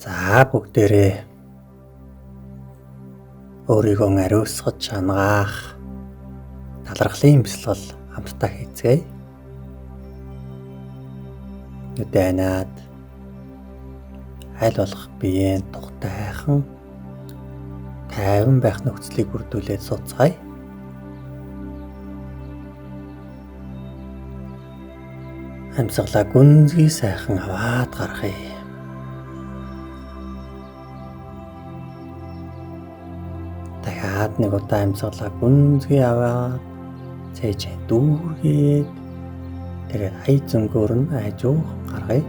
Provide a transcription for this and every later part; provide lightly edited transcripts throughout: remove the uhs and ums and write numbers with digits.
За бүгдээрээ өөрийгөө ариусгаж ангаах талархлын бэлтгэл хамтдаа хийцгээе. Нүдэнаад аль болох биеийн тухтайхан тайван байх нөхцөлийг бүрдүүлээд сууцгаая. Амьсгалаа гүнзгий сайхан аваад гаргая. Дахиад нэг удаа амьсгалаа гүнзгий аваад цээжээ дүүргээд тэгээд ая зөнгөөр нь айжуух гаргая.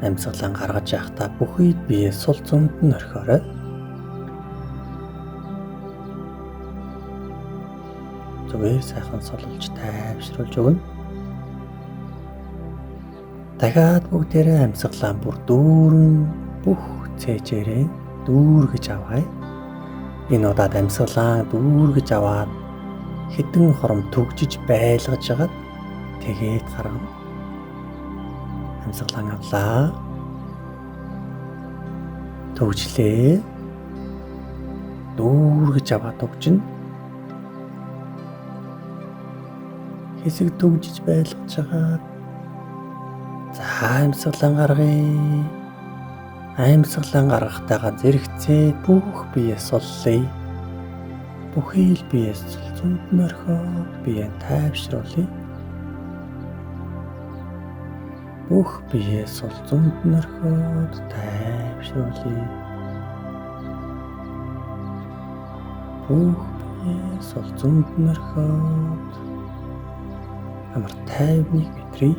Амьсгалаа гаргаж явахдаа бүх үед бие сул зүүнд нь орхиорой. Зүгээр сайхан сулж тайвшруулж өгнө. Дахиад бүгдээрээ амьсгалаа бүр дүүрэн бүх цээжээрээ дүүргэж авъя. Энэ удаад амьсгалаа дүүргэж аваад хэдэн хором төгжиж байлгаж агаад тэгээд гаргана. Амьсгалаа авлаа. Төгжлээ. Дүүргэж аваад төгжнө. Хэсэг төгжиж байлгаж агаад за амьсгалаа гаргая. Амьсгалаа гаргахтайгаа зэрэгцээ бүх бие суллая. Бүхий л бие зүүнд нь орхиод бие тайвшруулъя. Бүх бие сул зүүнд нь орхиод тайвшруулъя. Бүх бие сул зүүнд нь орхиод амар тайвныг мэдрье.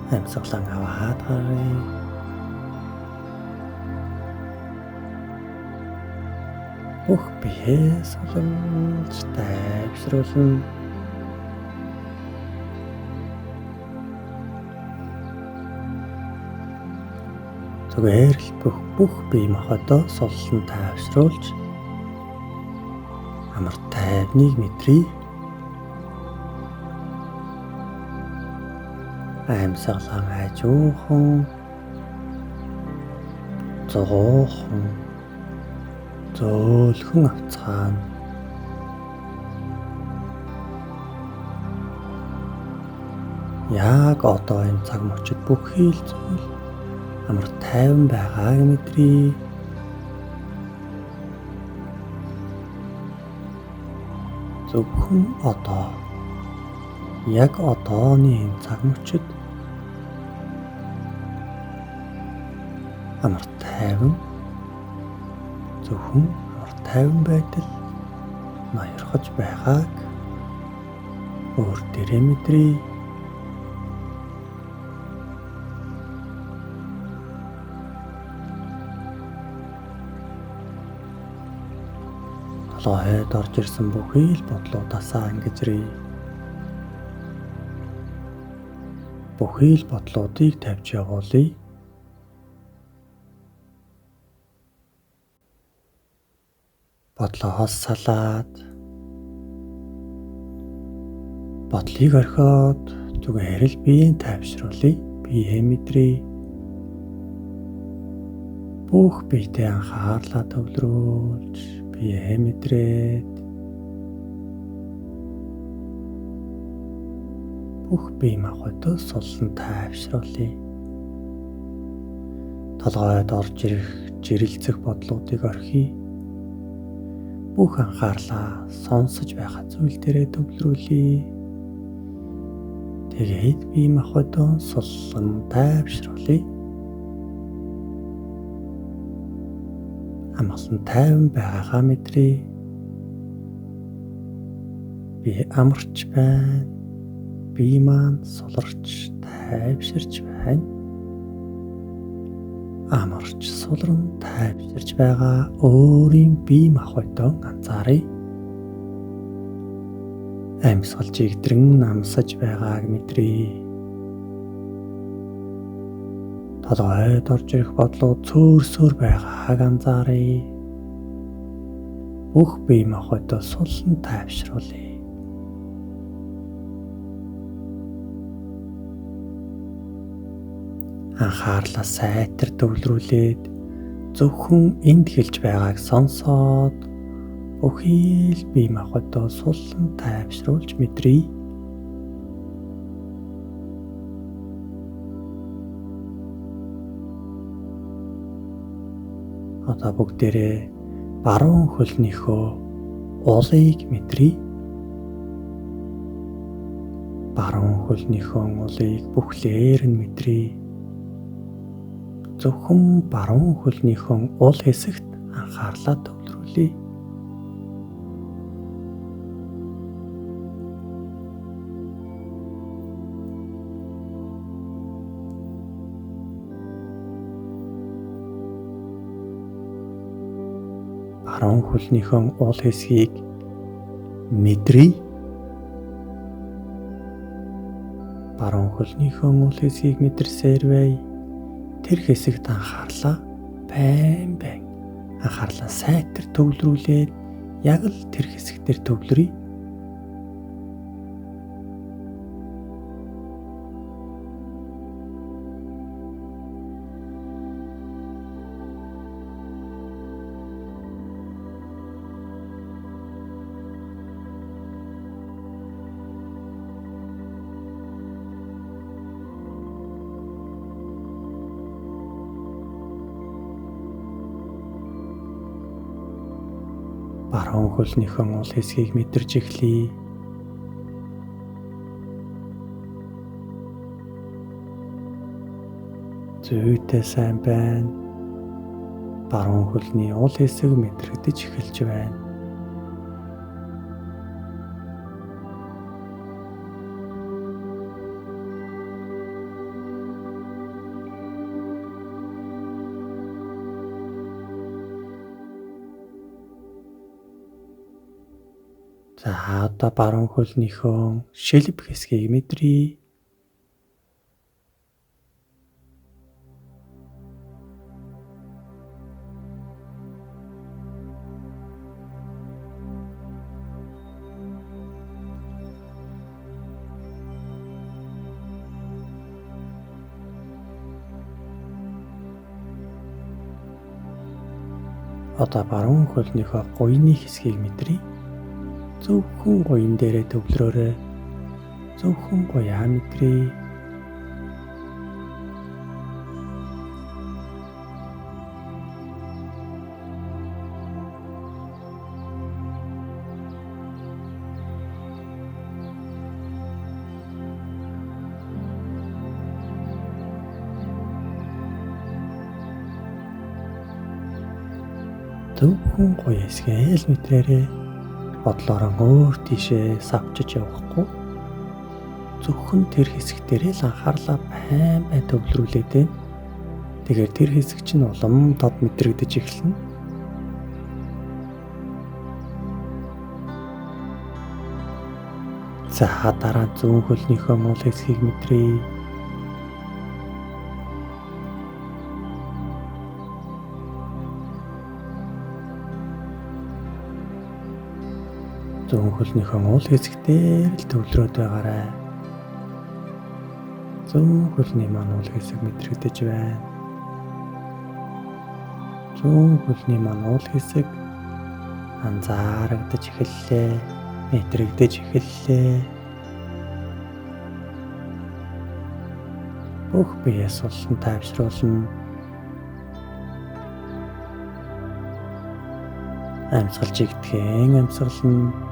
Амьсгалаа аваад гаргая. Бүх бие сулж тайвшруулна. Зүгээр л бүх бие махбодоо суллан тайвшруулж амар тайвныг мэдрье. Амьсгалаа айжуухан зогоохон зөөлхөн авцгаана. Яг одоо энэ цаг мөчид бүхий л зүйл амар тайван байгааг мэдрье. Зөвхөн одоо яг одооны энэ цаг мөчид амар тайван зөвхөн амар тайван байдал ноёрхож байгааг өөр дээрээ мэдрье. Толгойд орж ирсэн бүхий л бодлуудаасаа ангижрээ. Бүхий л бодлуудыг тавьж явуулъя. Бодлоос салаад бодлыг орхиод зүгээр л биеийг тайвшруулъя. Биеэ мэдрье. Бүх биетэй анхаарлаа төвлөрүүлж биеэ мэдрээд бүх бие махбодоо суллан тайвшруулъя. Толгойд орж ирэх жирэлцэх бодлуудыг орхиё. Бүх анхаарлаа сонсож байгаа зүйл дээрээ төвлөрүүлье. Тэгээд бие махбодоо суллан тайвшруулъя. Амгалан тайван байгаагаа мэдрье. Би амарч байна. Бие маань суларч тайвширч байна. Амарч сулран тайвширч байгаа өөрийн бие махбодоо анзааръя. Амьсгал жигдрэн намсаж байгааг мэдрээ. толгойд орж ирэх бодлууд цөөрсөөр байгааг анзааръя. Бүх бие махбодоо сулан тайвшруулъя. Анхаарлаа сайтар төвлөрүүлээд зөвхөн энд хэлж байгааг сонсоод бүхий л бие махбодоо сулан тайвшруулж мэдрье. Одоо бүгдээрээ баруун хөлнийхөө улыг мэдрье. Баруун хөлнийхөө улыг бүхлээр нь мэдрье. Зөвхөн баруун хөлнийхөө ул хэсэгт анхаарлаа төвлөрүүлье. Баруун хөлнийхөө ул хэсгийг мэдрье. Баруун хөлнийхөө ул хэсгийг мэдэрсээр бай. Тэр хэсэгт анхаарлаа байн анхаарлаа сайтар төвлөрүүлээд яг л тэр хэсэгтэр төвлөрье. Баруун хөлнийхөө ул хэсгийг мэдэрч эхлэе. Зүйтэй сайн байна. Баруун хөлний ул хэсэг мэдрэгдэж эхэлж байна. За одоо баруун хөлнийхөө шилб хэсгийг мэдрье. Одоо баруун хөлнийхөө гуйны хэсгийг мэдрье. Зөвхөн гуйн дээрээ төвлөрөөрэй. Зөвхөн гуяа мэдрье. Зөвхөн гуй хэсгээ л мэдрээрэй. Бодлороо өөр тийшээ савчиж явахгүй. Зөвхөн тэр хэсэг дээрээ л анхаарлаа байн төвлөрүүлээд байна. Тэгэхээр тэр хэсэг чинь улам дод мэдрэгдэж эхэлнэ. За дараа зүүн хөлнийхөө мул хэсгийг мэдрье. Зүүн хөлнийхөө ул хэсэгтээ л төвлөрөөд байгаарай. Зүүн хөлний маань ул хэсэг мэдрэгдэж байна. Зүүн хөлний маань ул хэсэг анзаарагдаж эхэллээ. Мэдрэгдэж эхэллээ. Бүх биеэ сулсан тайвшруулна. Амьсгалж игтгэн амьсгална.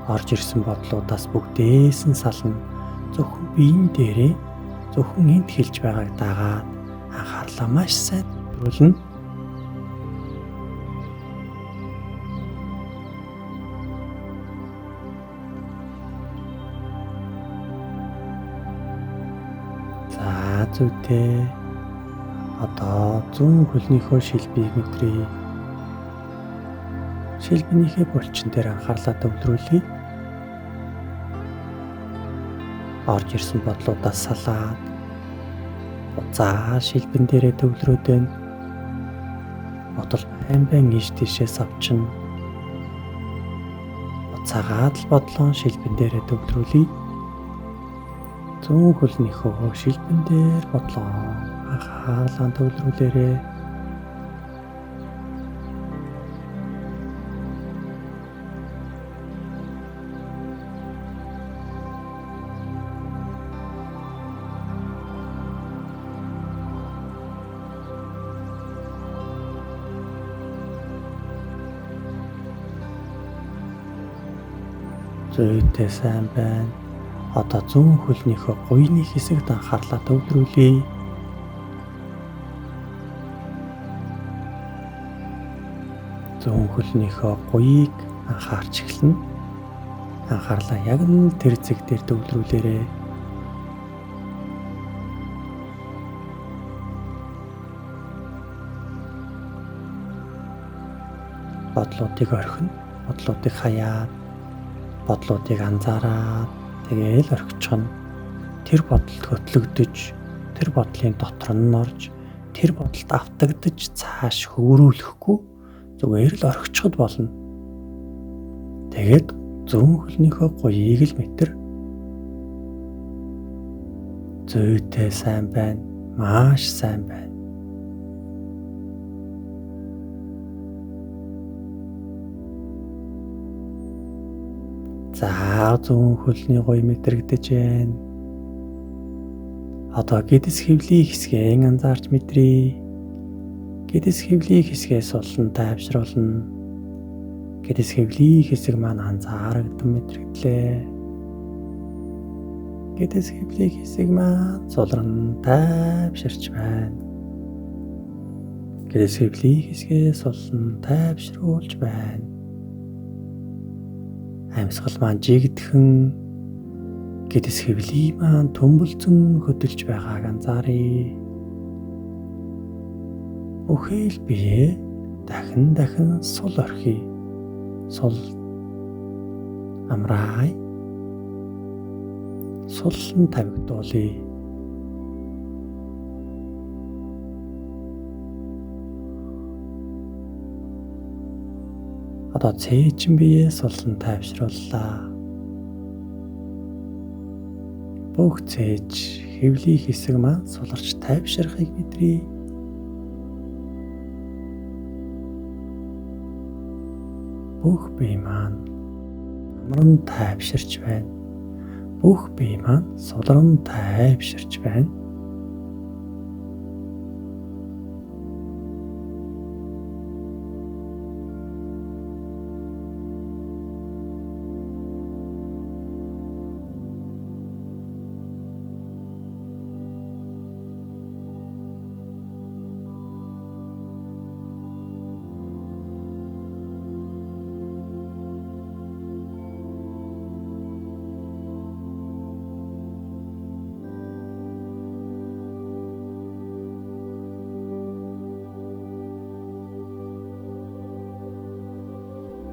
Орж ирсэн бодлуудаас бүгдээс нь сална. Зөвхөн биеийн дээрээ зөвхөн энд хэлж байгааг дагаад анхаарлаа маш сайн төвлөрүүлнэ. За зүйтэй. Одоо зүүн хөлнийхөө шилбийг мэдрье. Шилбинийхээ булчин дээр анхаарлаа төвлөрүүлье. Орж ирсэн бодлуудаас салаад Буцаа шилбэн дээрээ төвлөрөөд бодол байн ийш тийшээ савчна. Буцаагаад л бодлоо шилбэн дээрээ төвлөрүүлье. Зүүн хөлнийхөө шилбэн дээр бодлоо анхаарлаа төвлөрүүлээрэй. Зүйтэй сайн байна. Одоо зүүн хөлнийхөө гуйны хэсэгт анхаарлаа төвлөрүүлье. Зүүн хөлнийхөө гуйыг анхаарч эхэлнэ. Анхаарлаа яг нь тэр зэг дээр төвлөрүүлээрэй. Бодлуудыг орхино. Бодлуудыг хаяад, бодлуудыг анзаараад тэгээл орхичихно. Тэр бодолд хөтлөгдөж, тэр бодлын дотор нь орж, тэр бодолд автагдаж цааш хөврүүлэхгүй зүгээр л орхичиход болно. Тэгээд зүүн хөлнийхөө гуйыг л мэтэр. Зүйтэй сайн байна. Маш сайн байна. За зүүн хөлний гуй мэдрэгдэж байна. Одоо гэдэс хэвлийн хэсгийг анзаарч мэдрээ. Гэдэс хэвлийн хэсгээс болон тайвшруулна. Гэдэс хэвлийн хэсэг маань анзаарагдсан мэдрэгдлээ. Гэдэс хэвлийн хэсэг маань сулран тайвширч байна. Гэдэс хэвлийн хэсгээс болон тайвшруулж байна. Амьсгал маань жигдхэн, гэдэс хэвлийн маань төмбөлзөн хөдөлж байгааг анзааръя. Бүхэл бие дахин сул орхий. Сул амраа. Суллан тавигдуулъя. Одоо цээжин бие суллан тайвшрууллаа. Бүх цээж хэвлийн хэсэг маань суларч тайвширхыг мэдрээ. Бүх бие маань амран тайвширч байна. Бүх бие маань сулран тайвширч байна.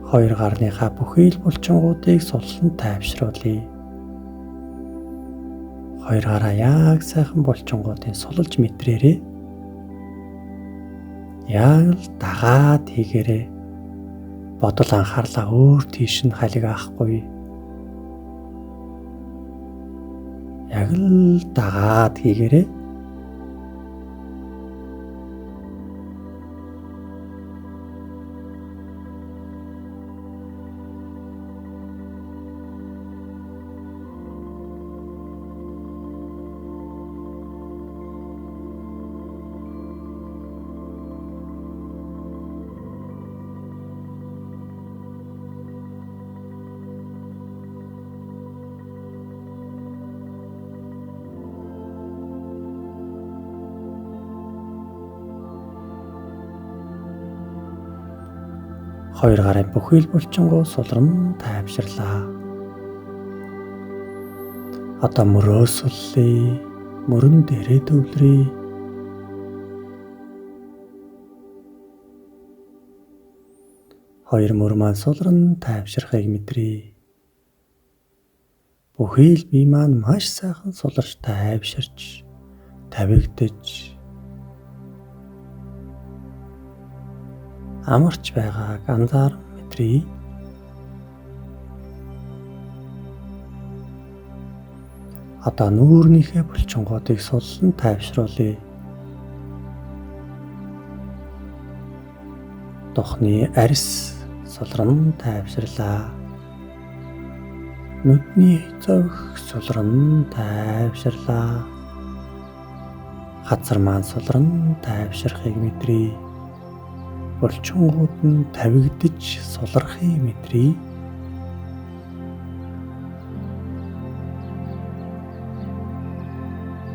Хоёр гарныхаа бүхий л булчингуудыг суллан тайвшруулъя. Хоёр гараа яг сайхан булчингуудыг суллж мэдрээрэй. Яг л дагаад хийгээрэй. Бодол анхаарлаа өөр тийш нь халигаахгүй. Яг л дагаад хийгээрэй. Хоёр гарын бүхий л булчингуу сулран тайвширлаа. Одоо мөрөө суллъя. Мөрөн дээрээ төвлөрье. Хоёр мөр маань сулран тайвширхыг мэдрээ. Бүхий л бие маань маш сайхан суларч тайвширч, тавигдаж амарч байгааг анзааран мэдрээ. Одоо нүүрнийхээ булчингуудыг суллан тайвшруулъя. Духны арьс сулран тайвширлаа. Нүдний зовх сулран тайвширлаа. Хазар маань сулран тайвширхийг мэдрээ. Булчингууд нь тавигдаж сулрахыг мэдрээ.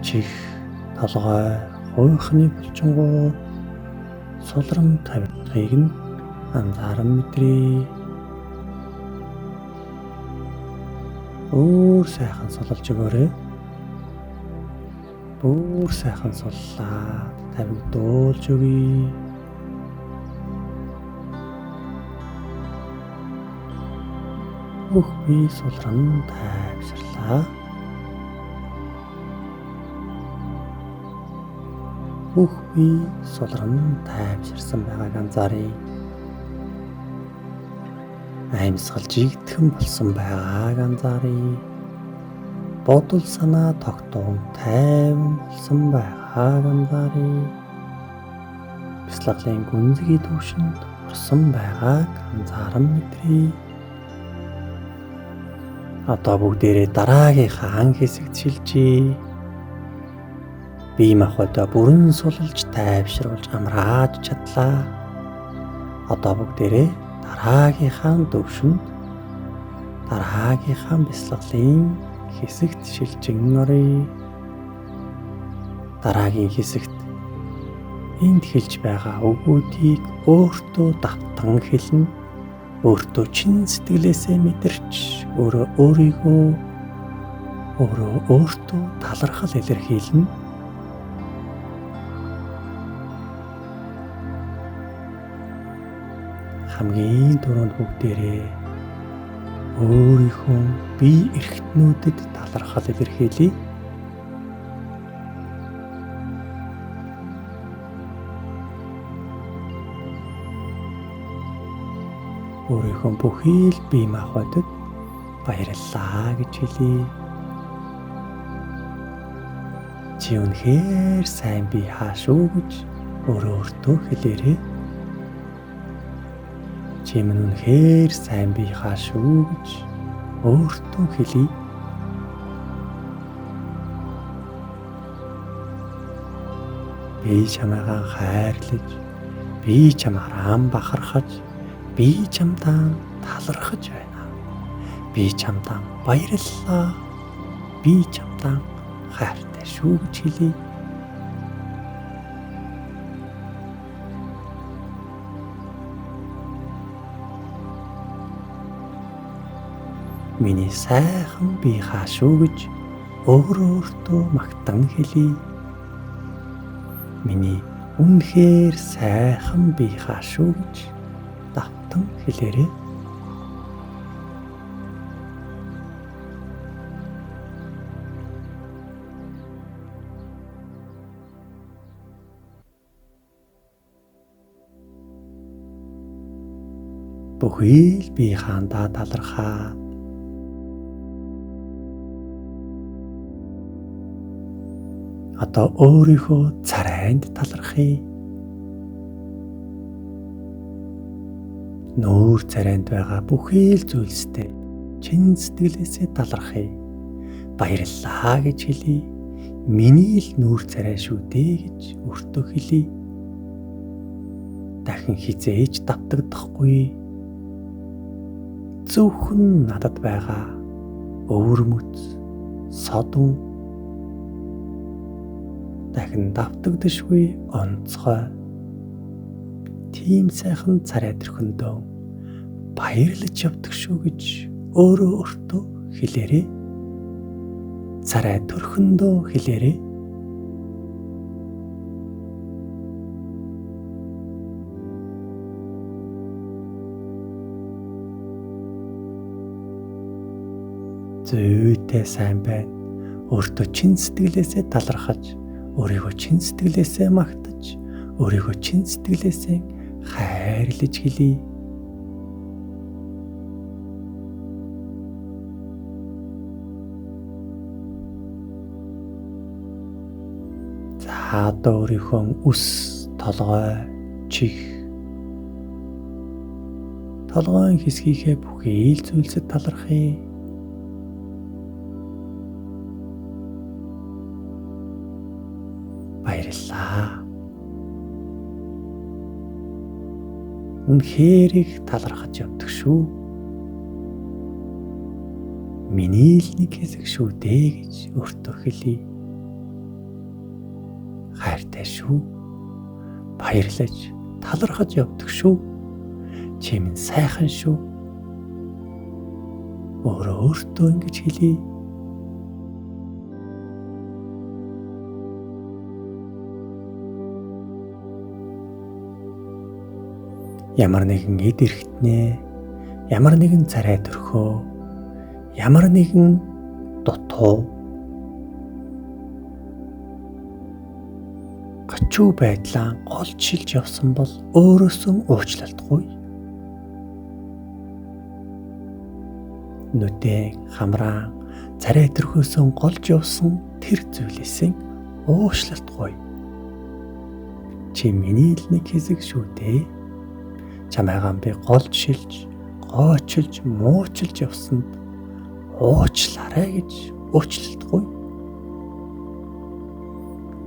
Чих, толгой, хуйхны булчингууд сулран тавигдахыг нь анзааран мэдрээ. Бүр сайхан сулж өгөөрэй. Бүр сайхан суллаад тавигдуулж өгье. Бүх бие сулран тайвширлаа. Бүх бие сулран тайвширсан байгааг анзааръя. Амьсгал жигдхэн болсон байгааг анзааръя. Бодол санаа тогтвол тайван болсон байгааг анзааръя. Бяцлаглалын гүнзгий төвшөнд орсон байгааг анзааран мэдрээ. Одоо бүгдээрээ дараагийнхаа ан хэсэгт шилжээ. Бие махбодоо бүрэн сулж тайвшруулж амрааж чадлаа. Одоо бүгдээрээ дараагийнхаа төвшөнд дараагийнхаа бяцлаглалын хэсэгт шилжин оръё. Дараагийн хэсэгт энд хэлж байгаа үгүүдийг өөртөө давтан хэлнэ. Өөртөө чин сэтгэлээсээ мэдэрч өөрийгөө өөртөө талархал илэрхийлнэ. Хамгийн түрүүнд бүгдээрээ өөрийнхөө бие эрхтнүүдэд талархал илэрхийлье. Өөрийнхөө бүхий л бие махбодод баярлалаа гэж хэлье. Чи үнэхээр сайн бие хаашгүй гэж өөртөө хэлээрэй. Чи минь үнэхээр сайн бие хаашгүй гэж өөртөө хэлье. Би чамайгаа хайрлаж, би чамаараа бахархаж, би чамдаа талархаж байна. Би чамдаа баярлалаа. Би чамдаа хайртай шүү гэж хэлье. Миний сайхан бие хаашгүй гэж өөртөө магтан хэлье. Миний үнэхээр сайхан бие хаашгүй гэж давтан хэлээрэй. Бүхий л бие хаандаа талархаа. Одоо өөрийнхөө царайнд талархъя. Нүүр царайнд байгаа бүхий л зүйлстэй чин сэтгэлээсээ талархъя. Баярлалаа гэж хэлье. Миний л нүүр царай шүү дээ гэж өөртөө хэлье. Дахин хизээж давтагдахгүй. Зөвхөн надад байгаа өвөрмөц, содон дахин давтагдашгүй онцгой тийм сайхан царай төрхөндөө баярлаж явдаг шүү гэж өөртөө хэлээрэй. Царай төрхөндөө хэлээрэй. Зүйтэй сайн байна. Өөртөө чин сэтгэлээсээ талархаж өөрийгөө чин сэтгэлээсээ магтаж, өөрийгөө чин сэтгэлээсээ хайрлаж хэлье. За одоо өөрийнхөө үс, толгой, чих, толгойн хэсгийнхээ бүхий л зүйлсэд талархъя. Баярлалаа. Үнэхээр их талархаж явдаг шүү. Миний л нэг хэсэг шүү дээ гэж өөртөө хэлье. Хайртай шүү. Баярлаж, талархаж явдаг шүү. Чи минь сайхан шүү. Өөртөө ингэж хэлье. Ямар нэгэн эд эрхтнээ, ямар нэгэн царай төрхөө, ямар нэгэн дутуу, гачуу байдлаа голж шилж явсан бол өөрөөсөө уучлалтгүй. Нүдэн, хамраан, царай төрхөөсөө голж явсан тэр зүйлээсээ уучлалтгүй. Чи миний л нэг хэсэг шүү дээ. Чамайгаа би голж шилж, гойчилж, муучилж явсанд уучлаарай гэж уучлалтгүй.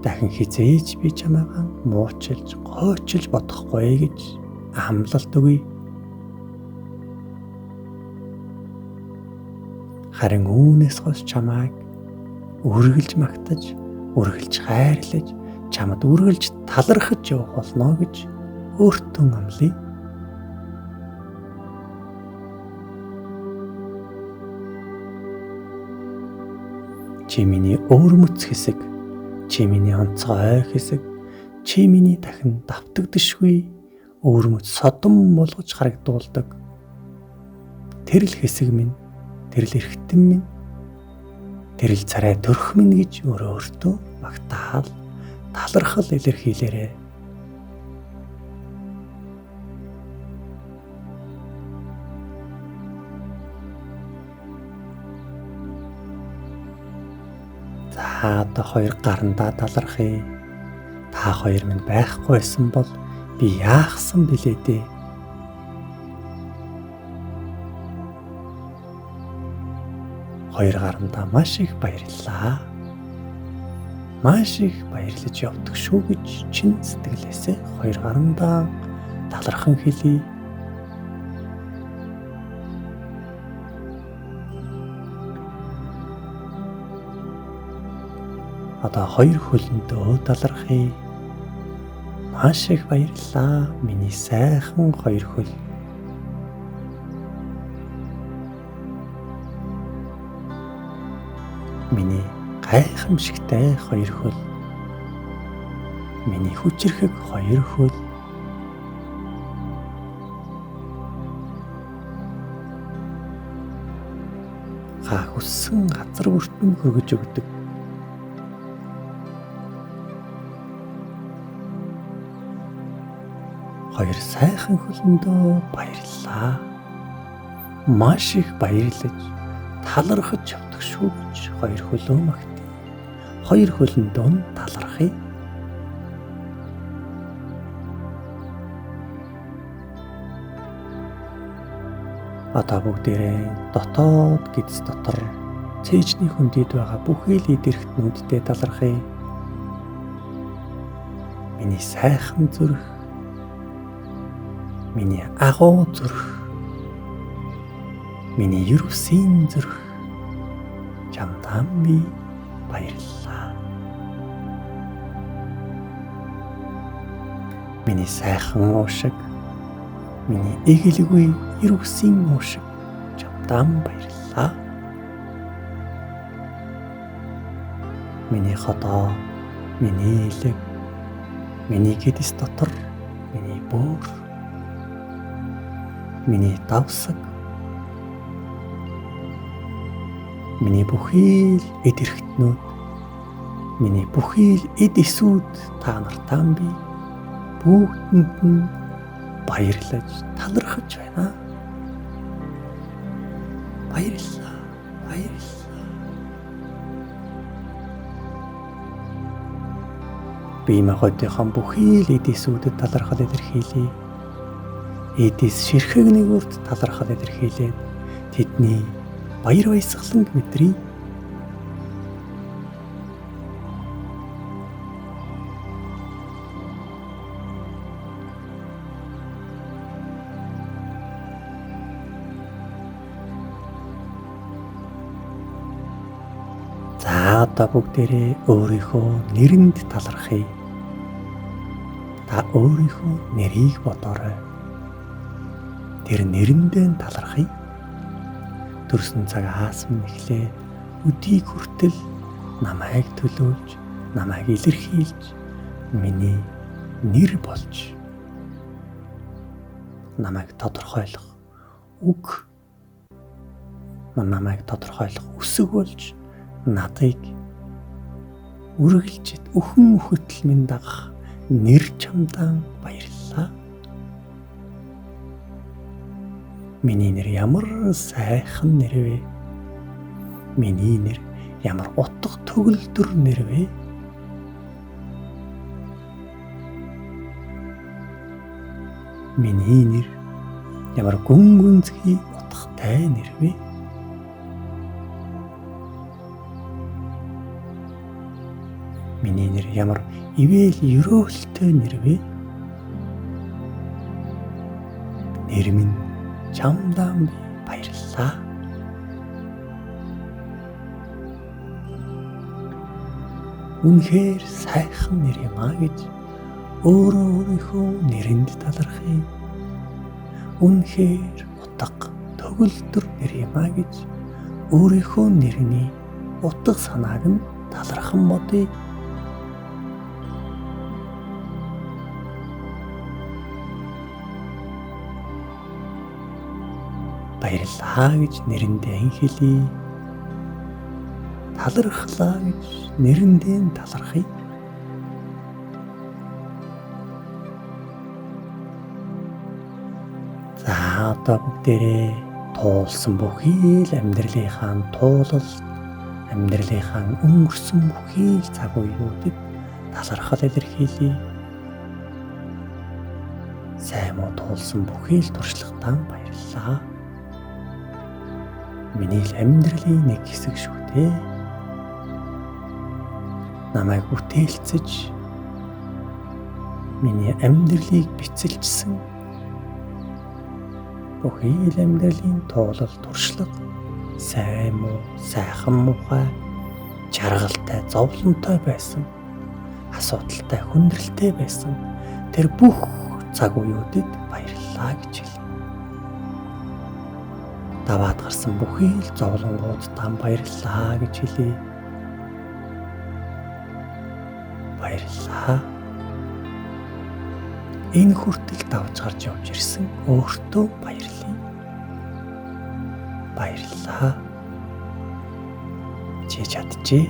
Дахин хизээж би чамайгаа муучилж, гойчилж бодохгүй гэж амлалт өгье. Харин үүнээс хойш чамайг үргэлж магтаж, үргэлж хайрлаж, чамд үргэлж талархаж явах болно гэж өөртөө амлая. Чи миний өвөрмөц хэсэг, чи миний онцгой хэсэг, чи миний дахин давтагдшгүй өвөрмөц содон болгож харагдуулдаг тэрл хэсэг минь, тэрл эрхтэн минь, тэрл царай төрх минь гэж өөртөө магтаал, талархал илэрхийлээрэй. За одоо хоёр гарандаа талархъя. Та хоёр минь байхгүй байсан бол би яахсан билээ дээ. Хоёр гарандаа маш их баярлалаа. Маш их баярлаж явдаг шүү гэж чин сэтгэлээсээ хоёр гарандаа талархан хэлье. Одоо хоёр хөлөндөө талархъя. Маш их баярлалаа. Миний сайхан хоёр хөл. Миний гайхамшигтай хоёр хөл. Миний хүчрхэг хоёр хөл. Хүссэн газар бүртэн хөргөж өгдөг. Хоёр сайхан хөлөндөө баярлалаа. Маш их баярлаж, талархаж явдаг шүү гэж хоёр хөлөө магтъя. Хоёр хөлөндөө талархъя. Одоо бүгдээрээ дотоод гидс дотор цээжний хөндөд байгаа бүхий л идэрхтнүүдтэй талархъя. Миний сайхан зүрх, миний агуу зүрх, миний ерөвсийн зүрх, чамдаа би баярлалаа. Миний сайхан уушиг, миний эгэлгүй ерөвсийн уушиг, чамдаа баярлалаа. Миний хотоо, миний элэг, миний гидс дотор, миний бөөр, миний давсаг, миний бүхий л идэрхтнүүд, Миний бүхий л эд эсүүд та нартай би бүгдэнд нь баярлаж талархаж байна. Баярлалаа. Баярлалаа. Би махотынхан бүхий л эд эсүүдэд талархал илэрхийлье. Эдис ширхэг нэгүрт талархал илэрхийлээд тэдний баяр баясгалан мэдрий. За одоо бүгдээрээ өөрийнхөө нэрэнд талархъя. Та өөрийнхөө нэрийг бодоорой. Тэр нэрэндээ талархъя. Төрсөн цагаас минь эхлээд өдийг хүртэл намайг төлөөлж, намайг илэрхийлж, миний нэр болж намайг тодорхойлох үг, намайг тодорхойлох үсэг болж надыг үргэлж өхөн хөтөл минь дагах нэр чамдаа баярлалаа. Миний нэр ямар сайхан нэр вэ? Миний нэр ямар утга төгөлдөр нэр вэ? Миний нэр ямар гүн гүнзгий утгатай нэр вэ? Миний нэр ямар ивэл өрөөлтэй нэр вэ? Нэр минь чамдаа баярлалаа. Үнэхээр сайхан нэр юм аа гэж өөрийнхөө нэрэнд талархъя. Үнэхээр утга төгөлдөр нэр юм аа гэж өөрийнхөө нэрний утга санааг нь талархан бодъё. Баярлалаа гэж нэрэндээ хэлье. Талархлаа гэж нэрэндээ талархъя. За одоо бүгдээрээ туулсан бүхий л амьдралынхаа туулалд, амьдралынхаа өнгөрсөн бүхий л цаг үеүүдэд талархал илэрхийлье. Сайн муу туулсан бүхий л туршлагатаа баярлалаа. Миний л амьдралын нэг хэсэг шүү дээ. Намайг бүтээлцэж, миний амьдралыг бицэлжсэн бүхий л амьдралын туулал туршлага, сайн муу, сайхан муухай, жаргалтай, зовлонтой байсан, асуудалтай, хүндрэлтэй байсан тэр бүх цаг үеүүдэд баярлалаа гэж хэлье. Даваад гарсан бүхий л зовлонгуудтай баярлалаа гэж хэлье. Баярлалаа. Энэ хүртэл давж гарч явж ирсэн өөртөө баярлая. Баярлалаа. Чи чадчихэ.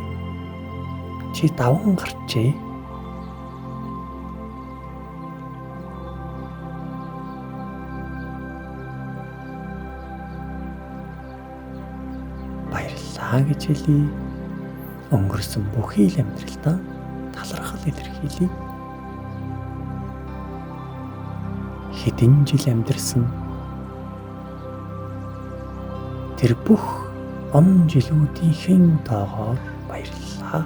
Чи даван гарчээ. Баярлалаа гэж хэлье. Өнгөрсөн бүхий л амьдралдаа талархал илэрхийлье. Хэдэн жил амьдарсан тэр бүх он жилүүдийн тоогоор баярлалаа.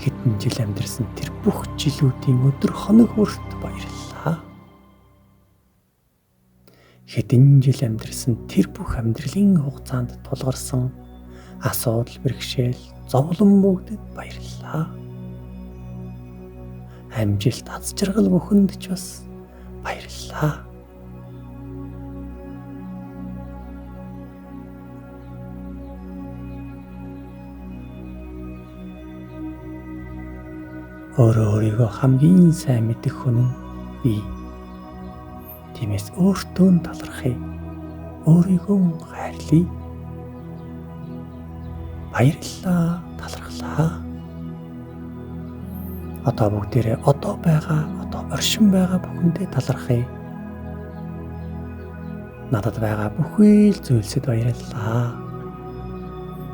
Хэдэн жил амьдарсан тэр бүх жилүүдийн өдөр хоног бүрт баярлалаа. Хэдэн жил амьдарсан тэр бүх амьдралын хугацаанд тулгарсан асуудал, бэрхшээл, зовлон бүгдэд баярлалаа. Амжилт, аз жаргал бүхэнд ч бас баярлалаа. Өөрийгөө хамгийн сайн мэдэх хүн нь би. Тиймээс өөртөө талархъя. Өөрийгөө хайрлая. Баярлалаа, талархлаа. Одоо бүгдээрээ одоо байгаа, одоо оршин байгаа бүхэндээ талархъя. Надад байгаа бүхий л зүйлсэд баярлалаа.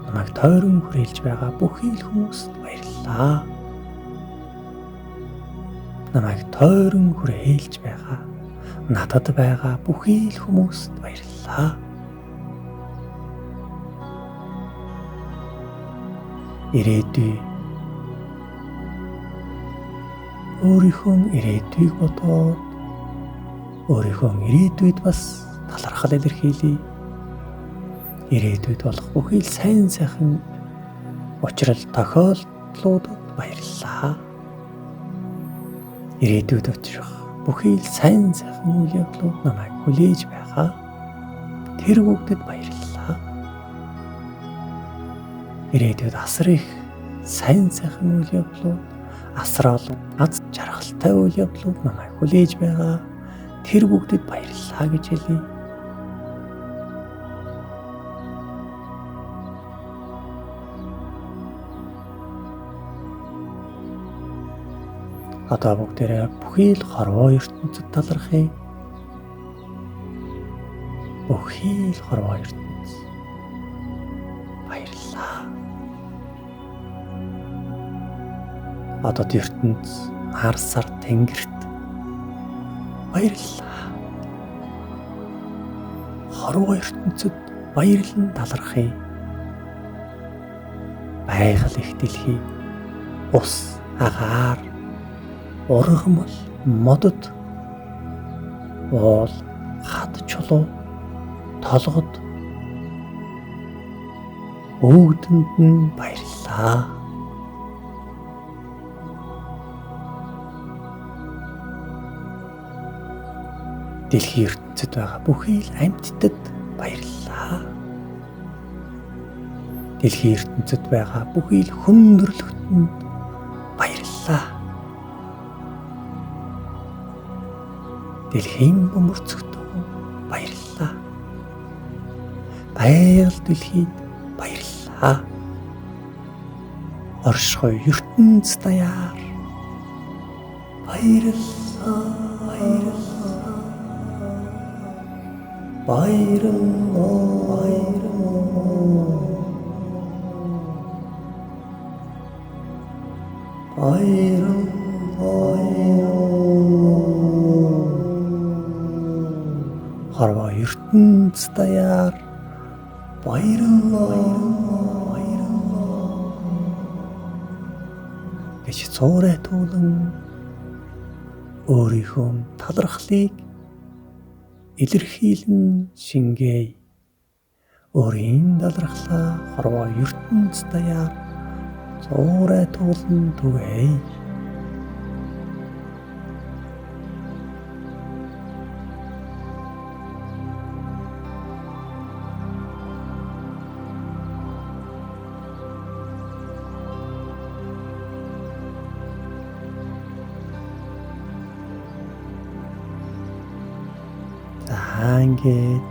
Намайг тойрон хүрээлж байгаа бүхий л хүмүүст баярлалаа. Намайг тойрон хүрээлж байгаа надад байгаа бүхий л хүмүүст баярлалаа. Ирээдүй өөрийнхөө ирээдүйг бодоод өөрийнхөө ирээдүйд бас талархал илэрхийлье. Ирээдүйд болох бүхий л сайн сайхан учрал тохиолдлуудад баярлалаа. Ирээдүйд учрах бүхий л сайн сайхан үйл явдлууд намайг хүлээж байгаа. Тэр бүгдэд баярлалаа. Ирээдүйд асар их сайн сайхан үйл явдлууд, асар олон аз жаргалтай үйл явдлууд намайг хүлээж байгаа. Тэр бүгдэд баярлалаа гэж хэлье. Одоо бүгдээрээ бүхий л хорвоо ертөнцөд талархъя. Бүхий л хорвоо ертөнц баярлалаа. Одод ертөнц хар сар тэнгэрт баярлалаа. Хорвоо ертөнцөд баярлан талархъя. Байгаль их дэлхий, ус, агаар, ургамал, модод, уул, хад чулуу, толгод, бүгдэнд нь баярлалаа. Дэлхийн ертөнцид байгаа бүхий л амьтдад баярлалаа. Дэлхийн ертөнцид байгаа бүхий л хүндрэлтэнд баярлалаа. Дэлхийн бөмбөрцөгтөө баярлалаа. Байгаль дэлхийд баярлалаа. Оршихуй ертөнц даяар баярлалаа. Баярлалаа. Хорвоо ертөнц даяар баярлалаа гэж цуурай туулан өөрийнхөө талархлыг илэрхийлэн шингээе. Өөрийн талархлаа хорвоо ертөнц даяар цуурай туулан түгээе. Ингээд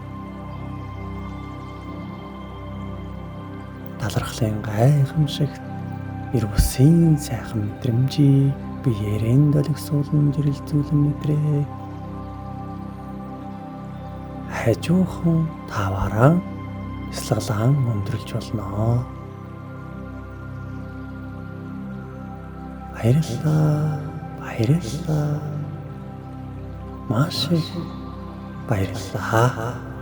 талархлын гайхамшигт эр бусын сайхан мэдрэмжийг биеэрэн долгисуулан жирэлзүүлэн мэдрээ. Хажуухан таваараа бясалгалан өндөрлж болно. Баярлалаа. Баярлалаа. Маш их баярлалаа.